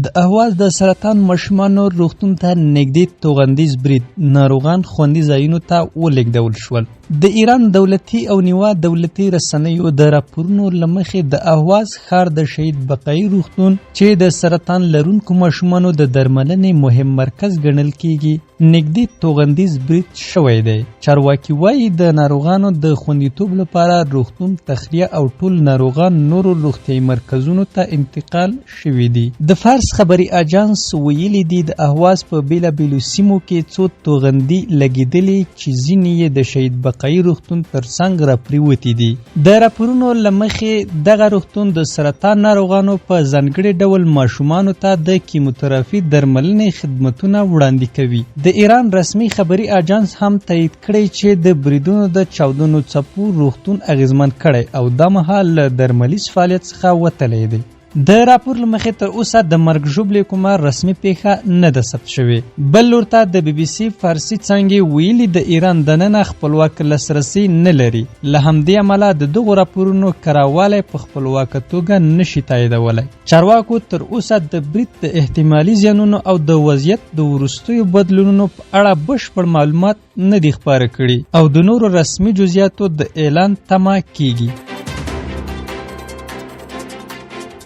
د اهواز د سرطان ماشومانو روغتون ته نږدې توغندیز برید ناروغان خوندي ځایونو ته ولېږدول شول. د ایران دولتي او نیوا دولتي رسنیو د راپورونو له مخې د اهواز ښار د شهید بقایي روغتون چې د سرطان لرونکو ماشومانو د درملنې مهم مرکز ګڼل کیږي نږدې توغندیز برید شوی دی. چارواکي وایي د ناروغانو د خوندیتوب لپاره روغتون تخلیه او ټول ناروغان نورو روغتیایي مرکزونو ته انتقال شوي دي. د فارس خبري اجانس ویلي دي د اهواز په بیلابیلو سیمو کې څو توغندي لګېدلې چې ځینې یې د شهید بقایي روغتون تر څنګ راپریوتي دي. د راپورونو له مخې دغه روغتون د سرطان ناروغانو په ځانګړي ډول ماشومانو ته د کیموتراپي درملنې خدمتونه وړاندې کوي. د ایران رسمي خبري اجانس هم تایید کړی چې د بریدونو د چاودنو څپو روغتون اغیزمن کړی او دا مهال له درملیز فعالیت څخه وتلی دی. د راپور له مخې تر اوسه د مرګ ژوبلې کومه رسمي پیښه نه ده ثبت شوې. بل لور ته د BBC فارسي څانګې ویلي د ایران دننه خپلواک لاسرسي نه لري. له همدې امله د دغو راپورونو کراوالی په خپلواکه توګه نشي تاییدولی. چارواکو تر اوسه د برید د احتمالي زیانونو او د وضعیت د وروستیو بدلونونو په اړه بشپړ معلومات نه دي خپاره کړي او د نورو رسمي جزئیاتو د اعلان تمه کیږي.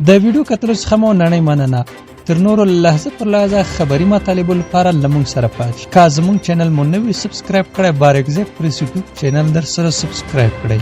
د ویډیو کتلو څخه مو نړۍ مننه. تر نورو لحظه پر لحظه خبري مطالبو لپاره لمونږ سره پاتې. که زمونږ چینل مو نوی سبسکرایب کړی بارکزه پریس یوټیوب چینل در سره سبسکرایب کړئ.